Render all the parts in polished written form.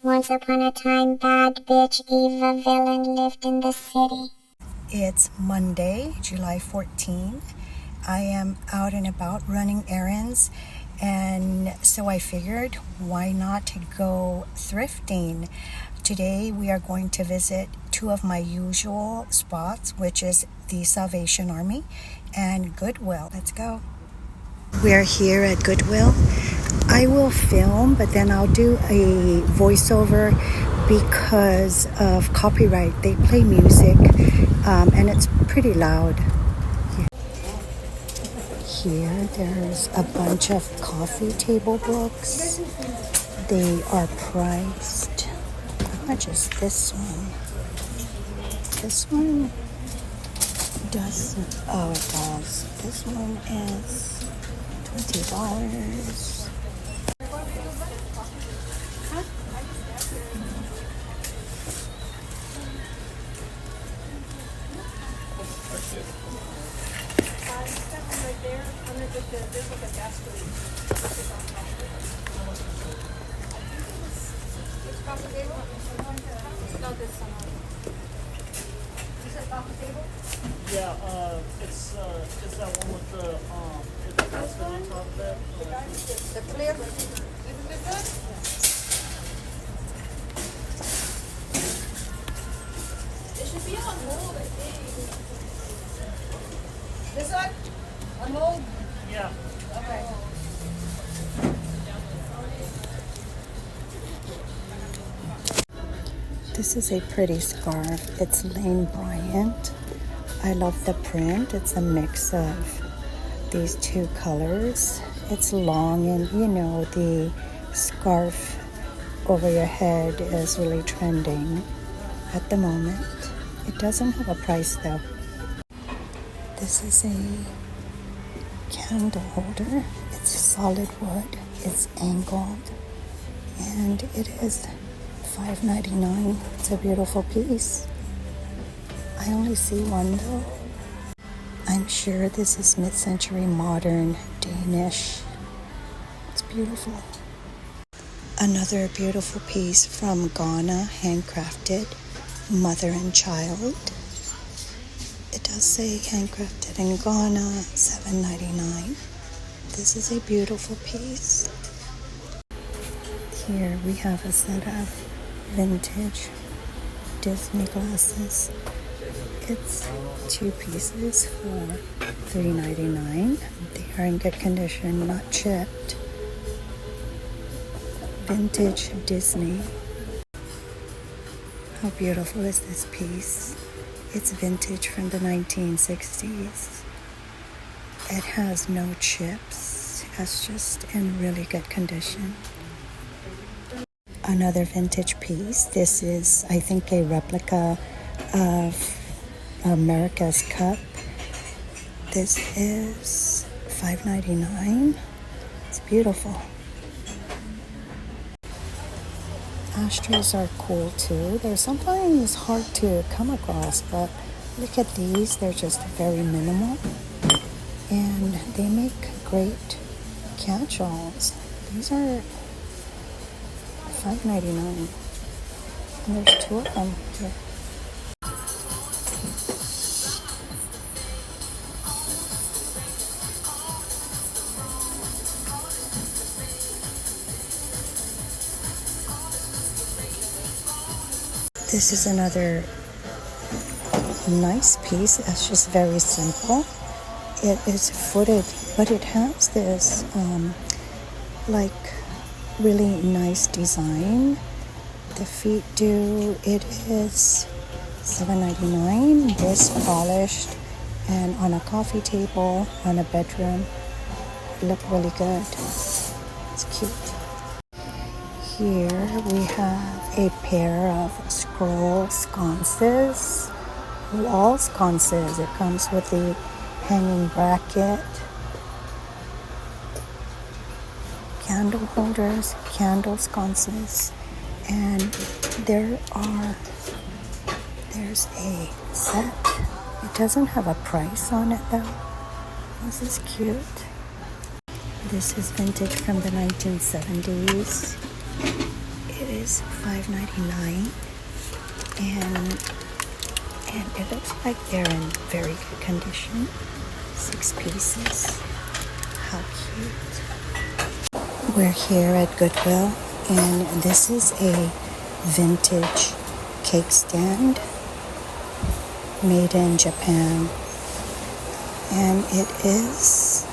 Once upon a time, bad bitch Eva villain lived in the city. It's Monday, July 14. I am out and about running errands, and so I figured, why not go thrifting? Today we are going to visit two of my usual spots, which is the Salvation Army and Goodwill. Let's go. We are here at Goodwill. I will film, but then I'll do a voiceover because of copyright. They play music, and it's pretty loud. Here, there's a bunch of coffee table books. They are priced. How much is this one? This one doesn't. Oh, it does. This one is $20. Yeah, it's that one with the basket on top of it. The flea. Isn't it good? It should be on hold, I think. This one? On hold? Yeah. Okay. This is a pretty scarf. It's Lane Bryant. I love the print. It's a mix of these two colors. It's long, and you know the scarf over your head is really trending at the moment. It doesn't have a price though. This is a candle holder. It's solid wood. It's angled, and it is $5.99. It's a beautiful piece. I only see one though. I'm sure this is mid-century modern Danish. It's beautiful. Another beautiful piece from Ghana, handcrafted, mother and child. It does say handcrafted in Ghana, $7.99. This is a beautiful piece. Here we have a set of vintage Disney glasses. It's two pieces for $3.99. They are in good condition, not chipped. Vintage Disney. How beautiful is this piece? It's vintage from the 1960s. It has no chips. It's just in really good condition. Another vintage piece. This is, I think, a replica of America's Cup. This is $5.99. It's beautiful. Ashtrays are cool too. They're sometimes hard to come across, but look at these. They're just very minimal, and they make great catch-alls. These are $5.99, and there's two of them here. This is another nice piece. It's just very simple. It is footed, but it has this like really nice design. The feet do. It is $7.99. This polished and on a coffee table, on a bedroom. Look really good. It's cute. Here we have a pair of scroll sconces, wall sconces. It comes with the hanging bracket, candle holders, candle sconces, and there's a set. It doesn't have a price on it though. This is cute. This is vintage from the 1970s. It is $5.99, and it looks like they're in very good condition. 6 pieces. How cute. We're here at Goodwill, and this is a vintage cake stand made in Japan, and it is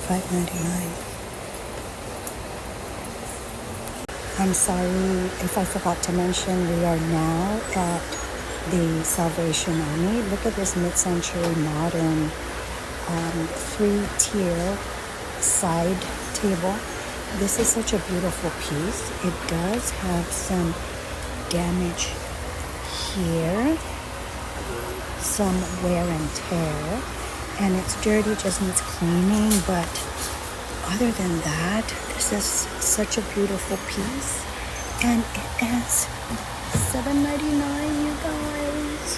$5.99. I'm sorry if I forgot to mention, we are now at the Salvation Army. Look at this mid-century modern 3-tier side table. This is such a beautiful piece. It does have some damage here, some wear and tear, and it's dirty, just needs cleaning, but other than that, this is such a beautiful piece, and it is $7.99, you guys.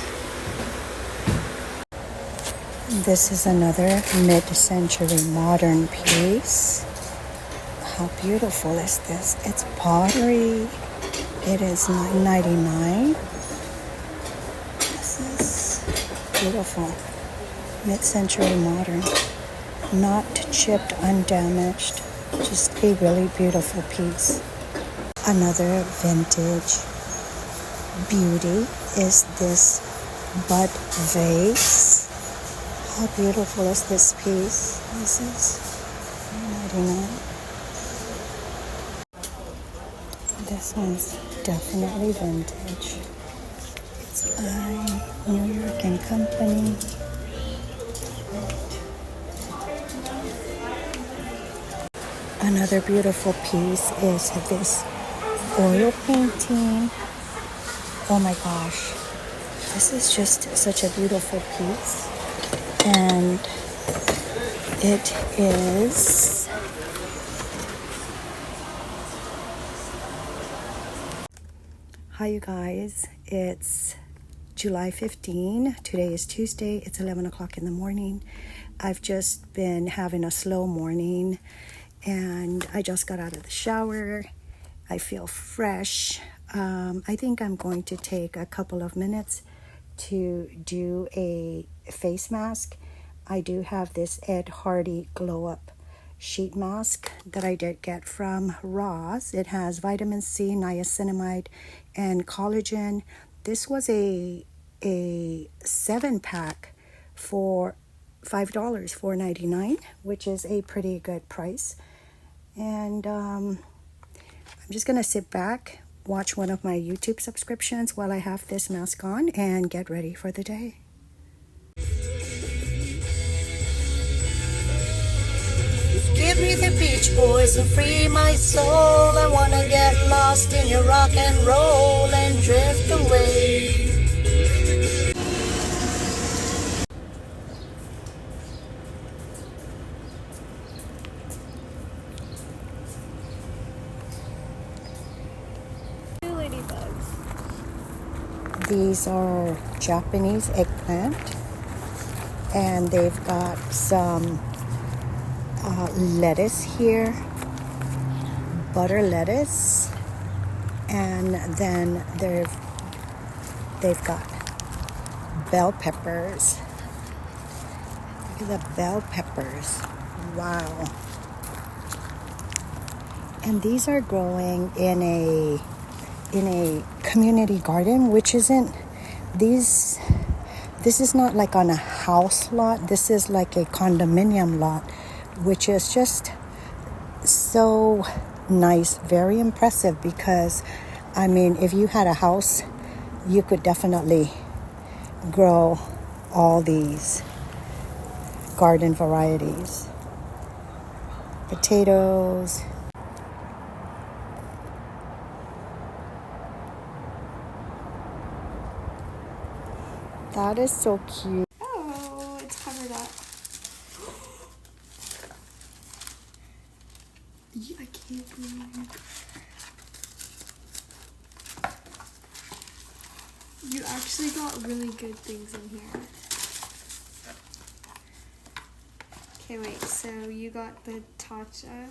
This is another mid-century modern piece. How beautiful is this? It's pottery. It is $9.99. This is beautiful. Mid-century modern. Not chipped, undamaged. Just a really beautiful piece. Another vintage beauty is this bud vase. How beautiful is this piece? This is $9.99. This one's definitely vintage. It's by New York and Company. Another beautiful piece is this oil painting. Oh my gosh. This is just such a beautiful piece. And it is hi you guys, it's July 15. Today is Tuesday. It's 11 o'clock in the morning. I've just been having a slow morning, and I just got out of the shower. I feel fresh. I think I'm going to take a couple of minutes to do a face mask. I do have this Ed Hardy Glow Up sheet mask that I did get from Ross. It has vitamin C, niacinamide, and collagen. This was a 7-pack for $5, $4.99, which is a pretty good price. And I'm just gonna sit back, watch one of my YouTube subscriptions while I have this mask on, and get ready for the day. Give me the Beach Boys and free my soul. I wanna get lost in your rock and roll and drift away. Ladybugs. These are Japanese eggplant, and they've got some lettuce here, butter lettuce, and then they've got bell peppers. Look at the bell peppers. Wow. And these are growing in a community garden, which isn't this is not like on a house lot. This is like a condominium lot, which is just so nice, very impressive, because I mean, if you had a house, you could definitely grow all these garden varieties. Potatoes. That is so cute. Oh, it's covered up. I can't believe you actually got really good things in here. Okay, wait, so you got the tatcha.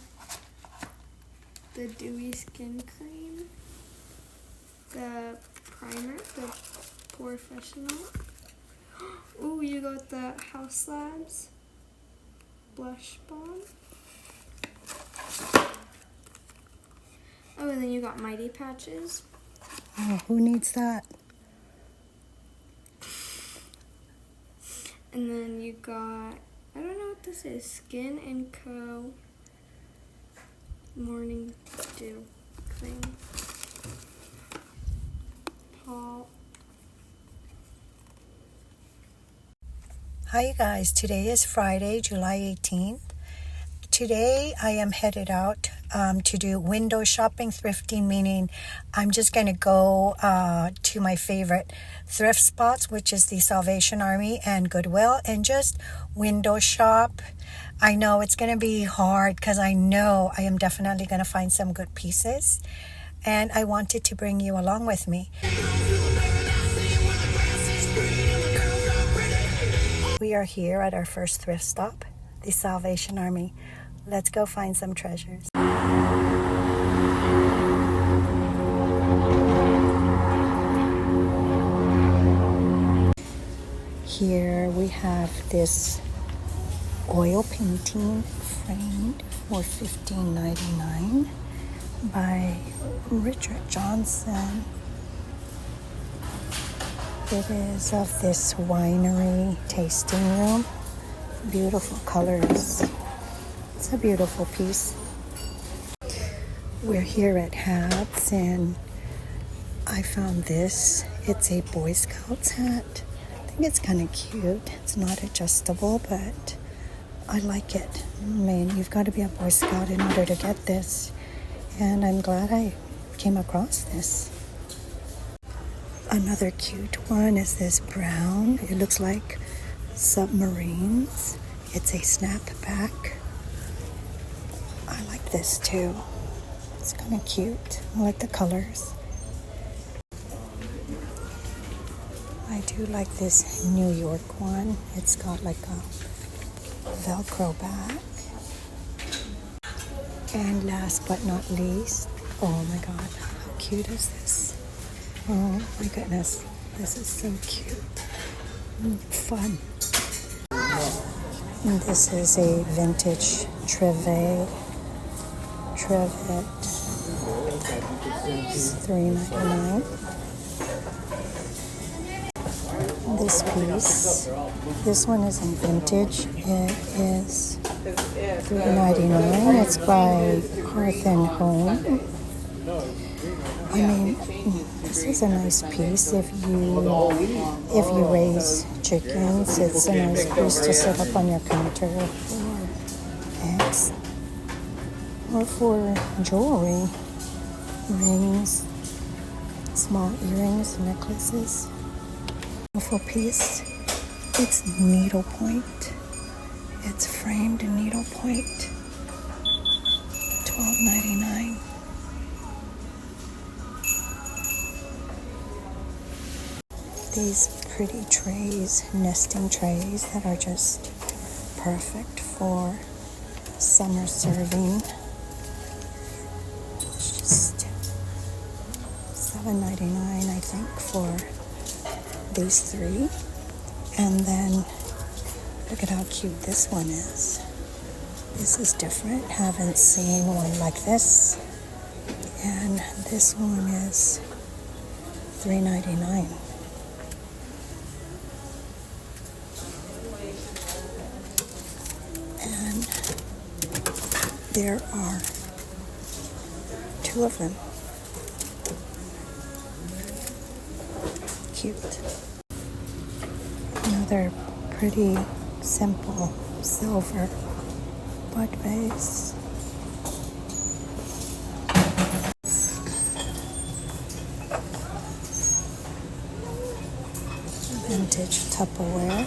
the Dewy Skin Cream, the primer, the Professional. Ooh, you got the House Labs Blush Balm. Oh, and then you got Mighty Patches. Oh, who needs that? And then you got, I don't know what this is, Skin & Co. Morning Dew Cream. Paul. Hi you guys, today is Friday, July 18th. Today I am headed out to do window shopping, thrifting, meaning I'm just going to go to my favorite thrift spots, which is the Salvation Army and Goodwill, and just window shop. I know it's going to be hard because I know I am definitely going to find some good pieces, and I wanted to bring you along with me. We are here at our first thrift stop, the Salvation Army. Let's go find some treasures. Here we have this oil painting framed for $15.99 by Richard Johnson. It is of this winery tasting room. Beautiful colors. It's a beautiful piece. We're here at Hats and I found this. It's a Boy Scouts hat. I think it's kind of cute. It's not adjustable, but I like it. I mean, you've got to be a Boy Scout in order to get this. And I'm glad I came across this. Another cute one is this brown. It looks like submarines. It's a snapback. I like this too. It's kind of cute. I like the colors. I do like this New York one. It's got like a Velcro back. And last but not least, oh my God, how cute is this? Oh my goodness, this is so cute. Fun. And this is a vintage trivet. It's $3.99. This piece, this one isn't vintage. It is $3.99. It's by Hearth and Home. I mean, this is a nice piece. If you raise chickens, it's a nice piece to set up on your counter for eggs or for jewelry, rings, small earrings, necklaces. Beautiful piece. It's needlepoint. It's framed needlepoint. $12.99. These pretty trays, nesting trays that are just perfect for summer serving. It's just $7.99, I think, for these three. And then look at how cute this one is. This is different. Haven't seen one like this. And this one is $3.99. And there are two of them. Cute. Another pretty simple silver bud vase. Vintage Tupperware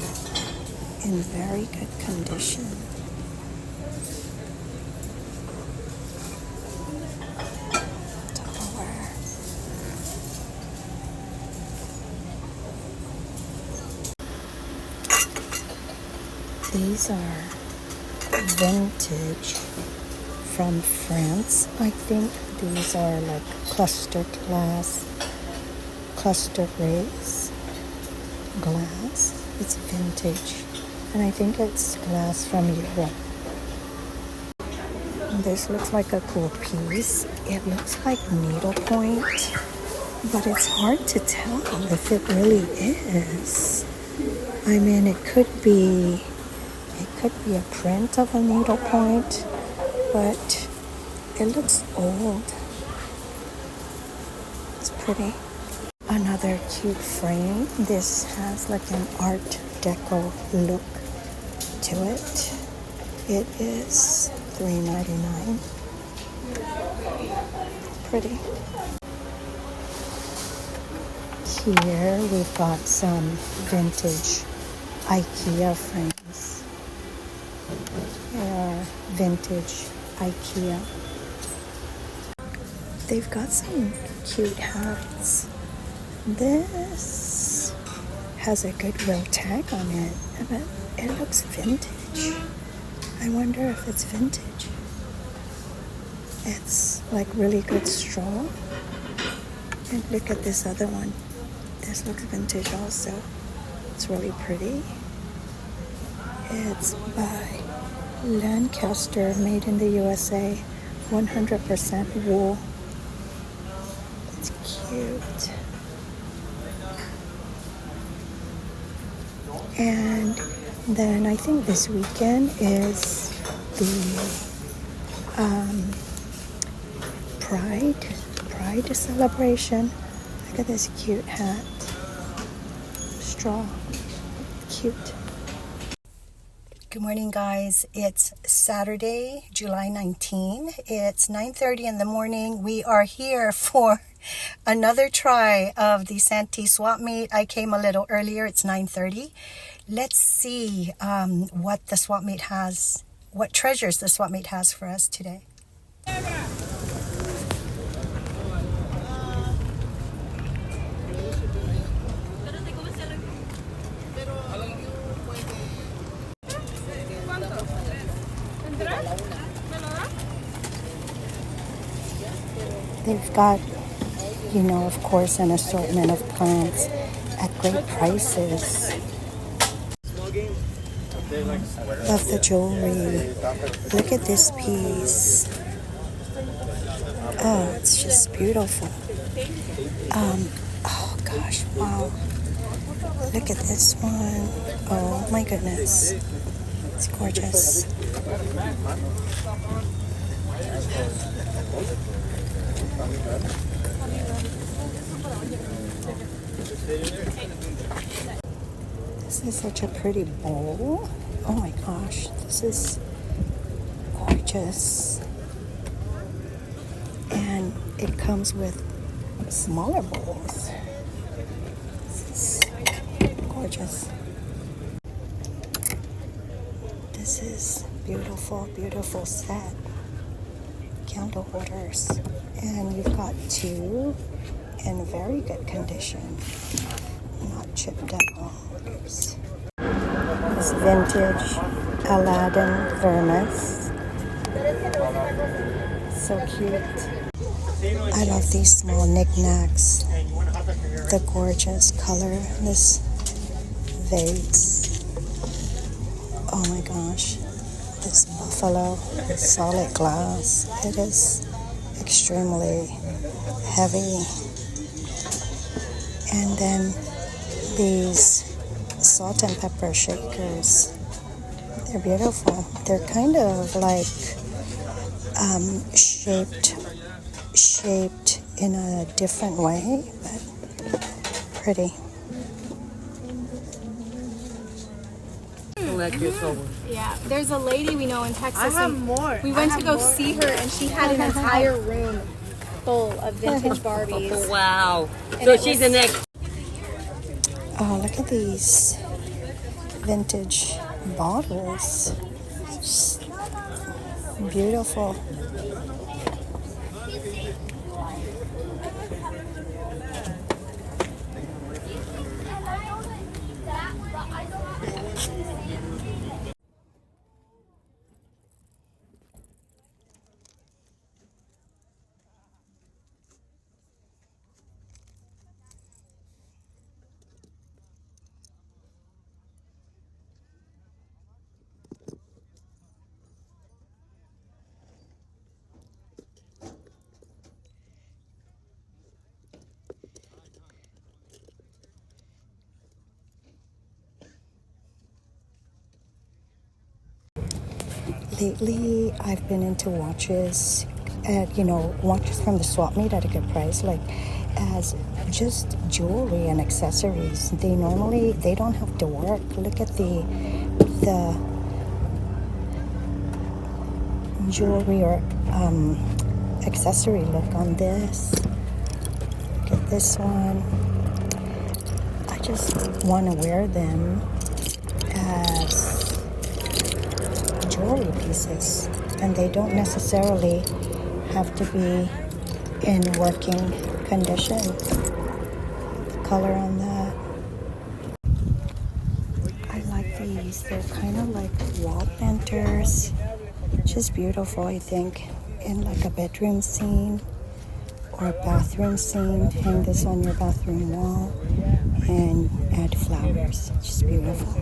in very good condition. Tupperware. These are vintage from France. I think these are like cluster glass, cluster rays glass. It's vintage, and I think it's glass from Europe. This looks like a cool piece. It looks like needlepoint, but it's hard to tell if it really is. I mean, it could be a print of a needlepoint, but it looks old. It's pretty. Another cute frame. This has like an Art Deco look to it. It is $3.99. Pretty. Here we've got some vintage IKEA frames. They are vintage IKEA. They've got some cute hats. This has a Goodwill tag on it, but it looks vintage. I wonder if it's vintage. It's like really good straw. And look at this other one. This looks vintage also. It's really pretty. It's by Lancaster, made in the USA, 100% wool. It's cute. And then I think this weekend is the Pride celebration. Look at this cute hat. Straw. Cute. Good morning, guys. It's Saturday, July 19. It's 9:30 in the morning. We are here for another try of the Santee swap meet. I came a little earlier. It's 9:30. Let's see what the swap meet has, what treasures the swap meet has for us today. They've got, of course, an assortment of plants at great prices. Love the jewelry. Look at this piece. Oh, it's just beautiful. Oh gosh, wow. Look at this one. Oh my goodness. It's gorgeous. This is such a pretty bowl. Oh my gosh, this is gorgeous. And it comes with smaller bowls. This is gorgeous. This is beautiful, beautiful set. Candle holders. And you've got two in very good condition. Not chipped at all. Oops. This vintage Aladdin thermos. So cute. I love these small knickknacks. The gorgeous color. This vase. Oh my gosh. This buffalo solid glass. It is extremely heavy. And then these salt and pepper shakers. They're beautiful. They're kind of like shaped in a different way, but pretty. Yeah, there's a lady we know in Texas. I have more. We went to go see her, and she had an entire room full of vintage Barbies. Wow. And So she's the next. Oh, look at these vintage bottles. Just beautiful. Lately, I've been into watches, watches from the swap meet at a good price, like as just jewelry and accessories. They don't have to work. Look at the jewelry or accessory look on this. Look at this one. I just want to wear them as jewelry pieces, and they don't necessarily have to be in working condition. The color on that, I like these. They're kind of like wall planters, just beautiful. I think in like a bedroom scene or a bathroom scene, hang this on your bathroom wall and add flowers. Just beautiful.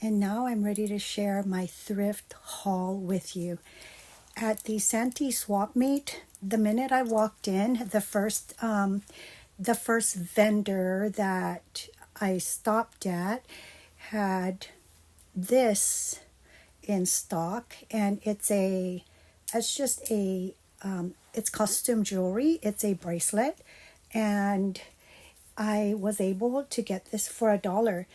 And now I'm ready to share my thrift haul with you. At the Santee swap meet, the minute I walked in, the first vendor that I stopped at had this in stock, and it's costume jewelry. It's a bracelet, and I was able to get this for $1.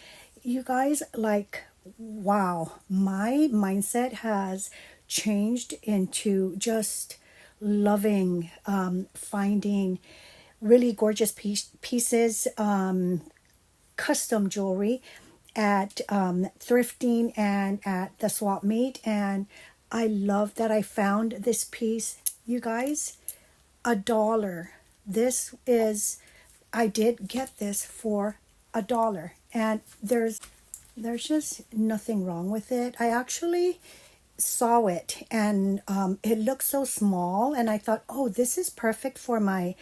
You guys, like, wow, my mindset has changed into just loving finding really gorgeous pieces, custom jewelry at thrifting and at the swap meet. And I love that I found this piece, you guys. $1. I did get this for $1, and there's just nothing wrong with it. I actually saw it, and it looked so small, and I thought, oh, this is perfect for my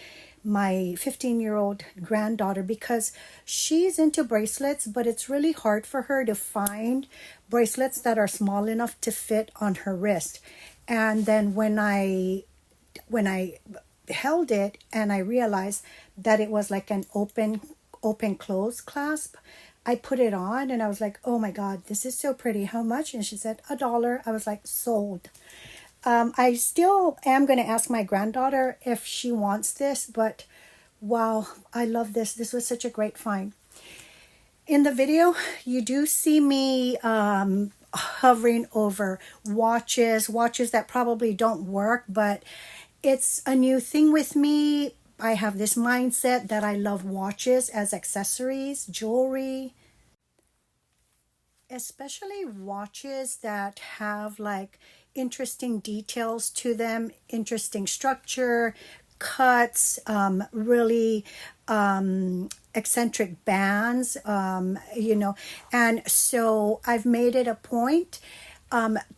15-year-old granddaughter, because she's into bracelets, but it's really hard for her to find bracelets that are small enough to fit on her wrist. And then when I held it and I realized that it was like an open close clasp, I put it on and I was like, oh my God, this is so pretty. How much? And she said $1. I was like, sold. I still am going to ask my granddaughter if she wants this, but wow, I love this. This was such a great find. In the video, you do see me hovering over watches that probably don't work, but it's a new thing with me. I have this mindset that I love watches as accessories, jewelry, especially watches that have like interesting details to them, interesting structure, cuts, really eccentric bands, and so I've made it a point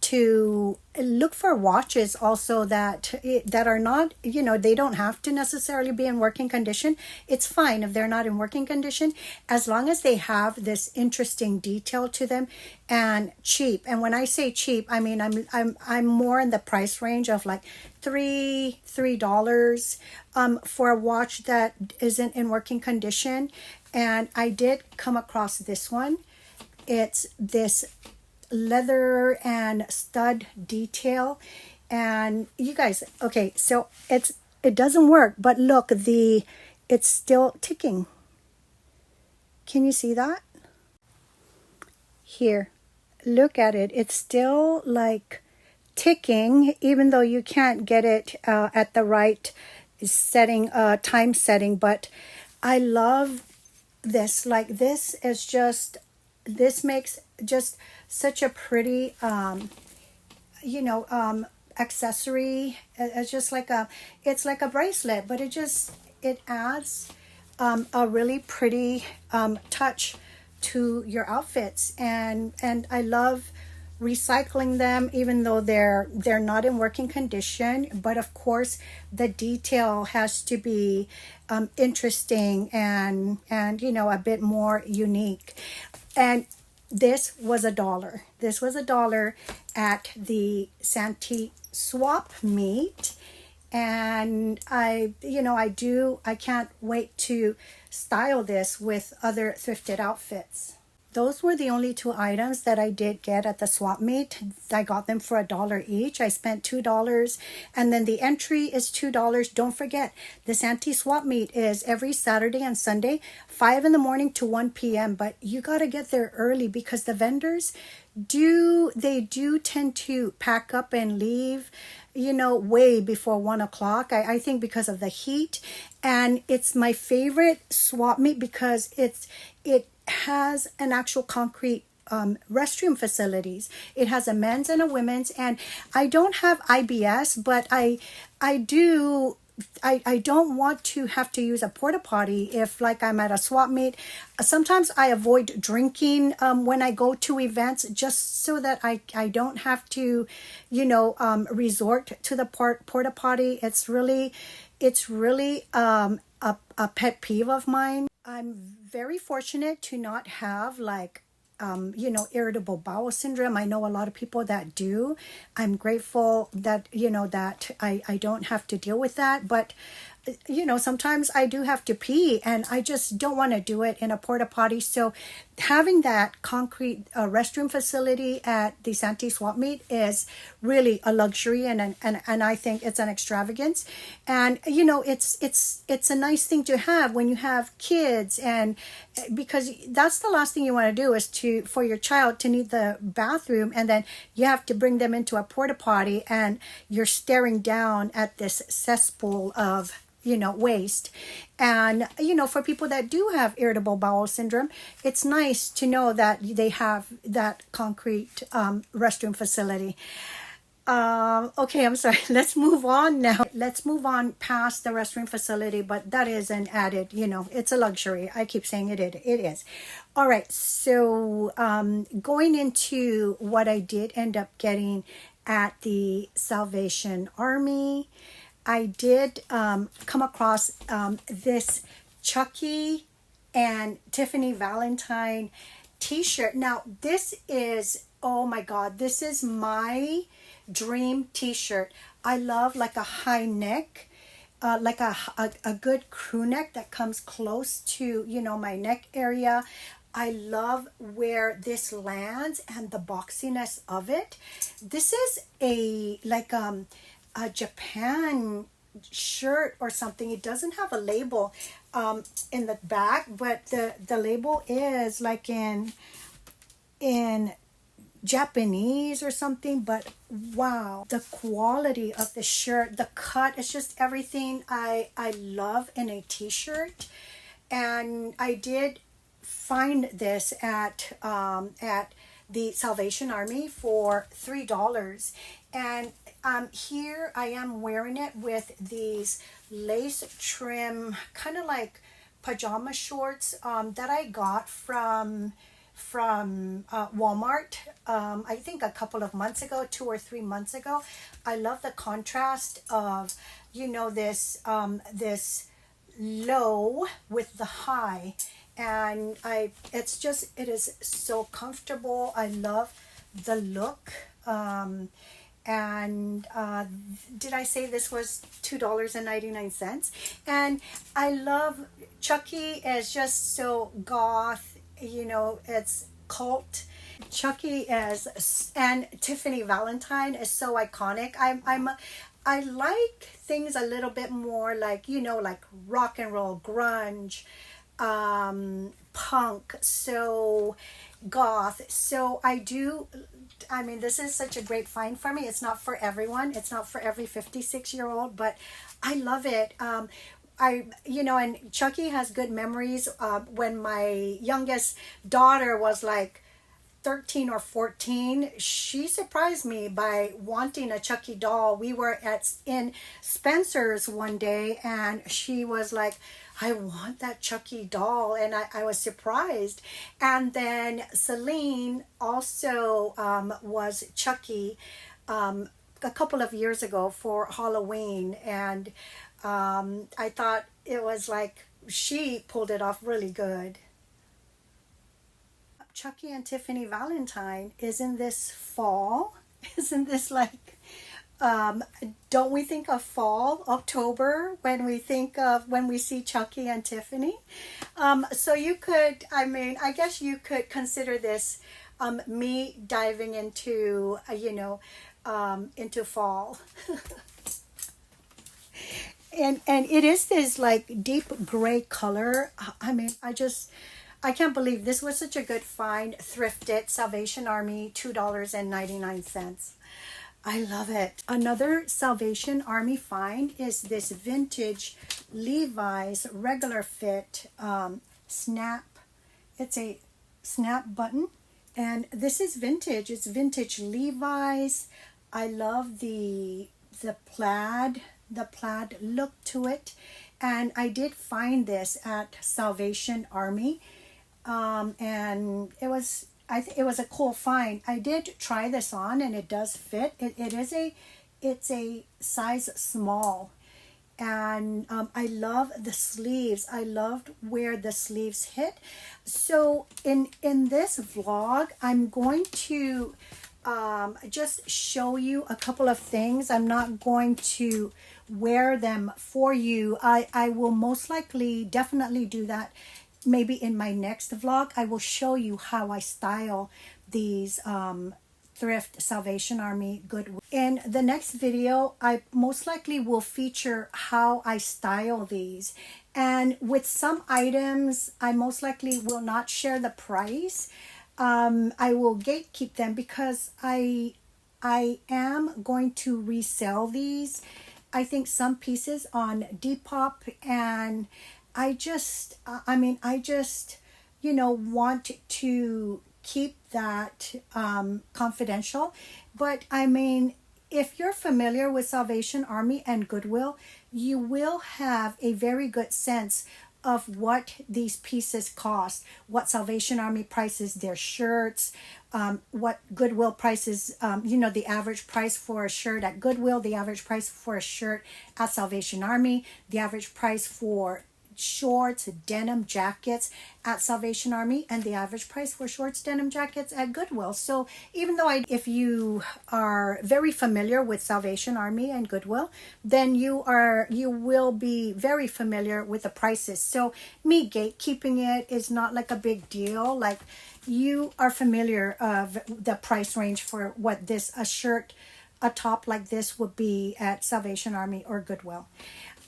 to look for watches also that are not, they don't have to necessarily be in working condition. It's fine if they're not in working condition, as long as they have this interesting detail to them and cheap. And when I say cheap, I mean I'm more in the price range of like $3 for a watch that isn't in working condition. And I did come across this one. It's this leather and stud detail, and you guys, okay, so it doesn't work, but look, it's still ticking. Can you see that? Here, look at it. It's still like ticking, even though you can't get it at the right setting, time setting. But I love this. Like, this makes just such a pretty accessory. It's just like it's like a bracelet, but it adds a really pretty touch to your outfits. And I love recycling them, even though they're not in working condition. But of course the detail has to be interesting and a bit more unique. And this was $1. This was $1 at the Santee swap meet. And I can't wait to style this with other thrifted outfits. Those were the only two items that I did get at the swap meet. I got them for $1 each. I spent $2, and then the entry is $2. Don't forget, the Santee swap meet is every Saturday and Sunday, 5 in the morning to 1 p.m. But you got to get there early because the vendors do tend to pack up and leave way before 1 o'clock. I think because of the heat. And it's my favorite swap meet because it has an actual concrete restroom facilities. It has a men's and a women's, and I don't have IBS, but I don't want to have to use a porta potty if like I'm at a swap meet. Sometimes I avoid drinking when I go to events, just so that I don't have to resort to the porta potty. It's really a pet peeve of mine. I'm very fortunate to not have irritable bowel syndrome. I know a lot of people that do. I'm grateful that that I don't have to deal with that. But sometimes I do have to pee, and I just don't want to do it in a porta potty. So having that concrete restroom facility at the Santee swap meet is really a luxury, and I think it's an extravagance. And it's a nice thing to have when you have kids, and because that's the last thing you want to do is for your child to need the bathroom, and then you have to bring them into a porta potty and you're staring down at this cesspool of waste. And for people that do have irritable bowel syndrome, it's nice to know that they have that concrete restroom facility. Okay, I'm sorry. Let's move on now. Let's move on past the restroom facility, but that is an added, it's a luxury. I keep saying it is. All right, so going into what I did end up getting at the Salvation Army, I did come across this Chucky and Tiffany Valentine t-shirt. Now, this is, oh my God, this is my dream t-shirt. I love like a high neck, like a good crew neck that comes close to, my neck area. I love where this lands and the boxiness of it. This is a Japan shirt or something. It doesn't have a label in the back, but the label is like in Japanese or something. But wow, the quality of the shirt, the cut, it's just everything I love in a t-shirt. And I did find this at the Salvation Army for $3. And here I am wearing it with these lace trim, kind of like pajama shorts that I got from Walmart. I think a couple of months ago, 2 or 3 months ago. I love the contrast of this low with the high, and it is so comfortable. I love the look. And did I say this was $2.99? And I love Chucky is just so goth, it's cult. Chucky and Tiffany Valentine is so iconic. I like things a little bit more like like rock and roll, grunge, punk, so goth. So this is such a great find for me. It's not for everyone. It's not for every 56-year-old, but I love it. And Chucky has good memories. When my youngest daughter was like 13 or 14, she surprised me by wanting a Chucky doll. We were in Spencer's one day and she was like, I want that Chucky doll. And I was surprised. And then Celine also was Chucky a couple of years ago for Halloween. And I thought it was like she pulled it off really good. Chucky and Tiffany Valentine, isn't this fall? Isn't this like, don't we think of fall, October, when we think of when we see Chucky and Tiffany? So you could, I guess you could consider this me diving into, into fall. And it is this like deep gray color. I can't believe this was such a good find. Thrifted, Salvation Army, $2.99. I love it. Another Salvation Army find is this vintage Levi's regular fit snap. It's a snap button. And this is vintage. It's vintage Levi's. I love the plaid look to it. And I did find this at Salvation Army. And it was a cool find. I did try this on and it does fit. It's a size small. And I love the sleeves. I loved where the sleeves hit. So in this vlog, I'm going to just show you a couple of things. I'm not going to wear them for you. I will most likely definitely do that maybe in my next vlog. I will show you how I style these thrift Salvation Army Goodwill. In the next video, I most likely will feature how I style these. And with some items, I most likely will not share the price. I will gatekeep them because I am going to resell these. I think some pieces on Depop, and I just want to keep that confidential. But if you're familiar with Salvation Army and Goodwill, you will have a very good sense of what these pieces cost, what Salvation Army prices their shirts, what Goodwill prices, the average price for a shirt at Goodwill, the average price for a shirt at Salvation Army, the average price for shorts, denim jackets at Salvation Army, and the average price for shorts, denim jackets at Goodwill. So even though if you are very familiar with Salvation Army and Goodwill, then you will be very familiar with the prices. So me gatekeeping it is not like a big deal. Like, you are familiar of the price range for what a top like this would be at Salvation Army or Goodwill.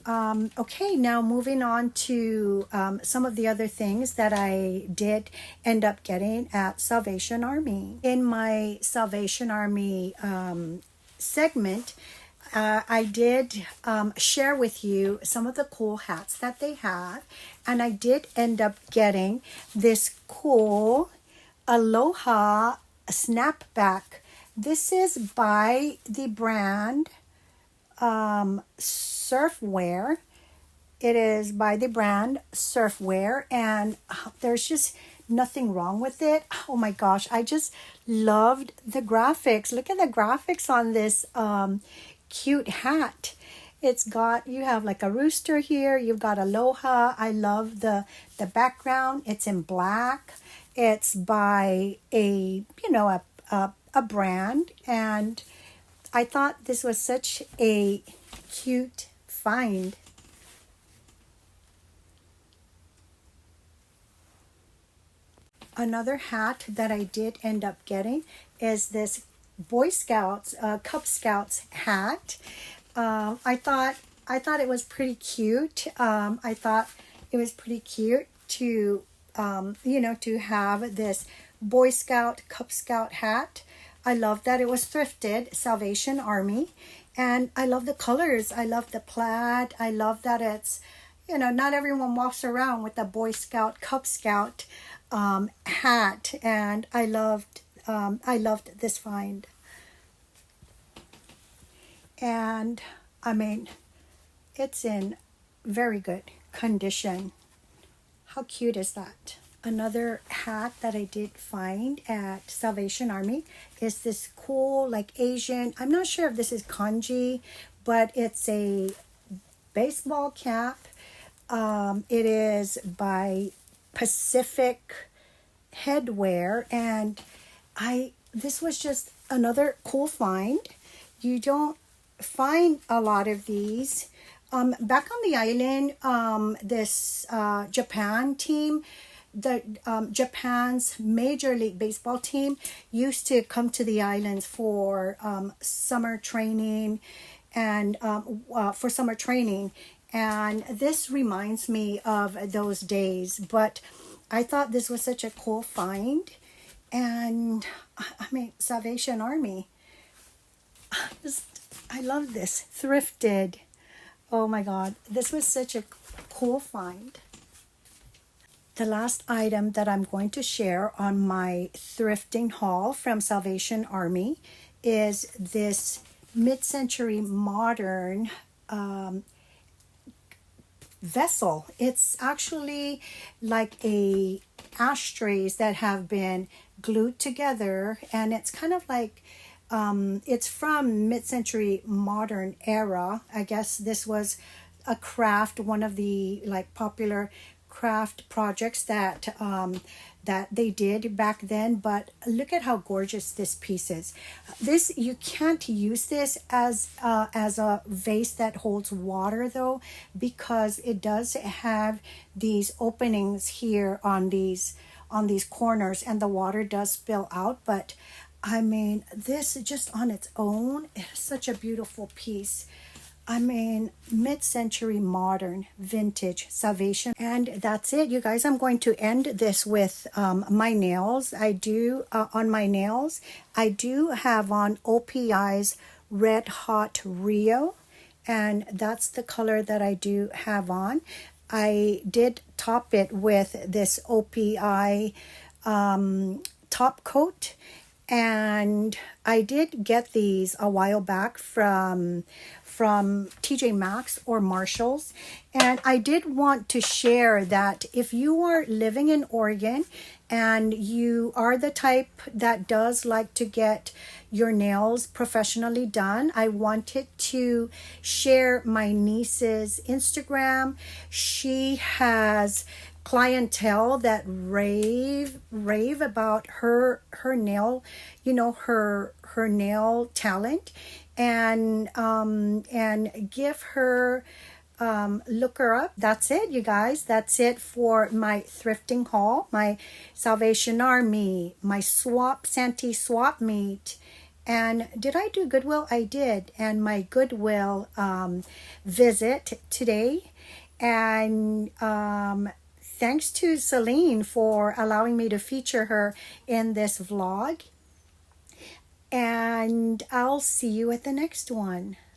Okay, now moving on to some of the other things that I did end up getting at Salvation Army. In my Salvation Army segment, I did share with you some of the cool hats that they have, and I did end up getting this cool Aloha snapback. This is by the brand Surfwear. It is by the brand Surfwear, and there's just nothing wrong with it. Oh my gosh, I just loved the graphics. Look at the graphics on this cute hat. You have like a rooster here, you've got aloha. I love the background. It's in black. It's by a brand, and I thought this was such a cute find. Another hat that I did end up getting is this Boy Scouts, Cub Scouts hat. I thought it was pretty cute. I thought it was pretty cute to to have this Boy Scout, Cub Scout hat. I love that it was thrifted, Salvation Army, and I love the colors. I love the plaid. I love that it's, not everyone walks around with a Boy Scout, Cub Scout hat, and I loved I loved this find. And I mean, it's in very good condition. How cute is that? Another hat that I did find at Salvation Army is this cool, like Asian, I'm not sure if this is kanji, but it's a baseball cap. It is by Pacific Headwear, and this was just another cool find. You don't find a lot of these. Back on the island, this Japan team, the Japan's Major League Baseball team used to come to the islands for summer training and and this reminds me of those days. But I thought this was such a cool find, and I mean, Salvation Army. I love this. Thrifted. Oh my God, this was such a cool find. The last item that I'm going to share on my thrifting haul from Salvation Army is this mid-century modern vessel. It's actually like a ashtrays that have been glued together, and it's kind of like it's from mid-century modern era. I guess this was a craft, one of the like popular craft projects that that they did back then. But look at how gorgeous this piece is. This, you can't use this as a vase that holds water though, because it does have these openings here on these corners, and the water does spill out. But I mean, this just on its own is such a beautiful piece. I mean, mid-century modern vintage Salvation. And that's it, you guys. I'm going to end this with my nails. I do, on my nails, I do have on OPI's Red Hot Rio. And that's the color that I do have on. I did top it with this OPI top coat. And I did get these a while back from TJ Maxx or Marshalls. And I did want to share that if you are living in Oregon and you are the type that does like to get your nails professionally done, I wanted to share my niece's Instagram. She has clientele that rave about her nail, you know, her nail talent, and give her, look her up. That's it, you guys. That's it for my thrifting haul, my Salvation Army, my Santee swap meet. And did I do Goodwill? I did. And my Goodwill visit today. And thanks to Celine for allowing me to feature her in this vlog. And I'll see you at the next one.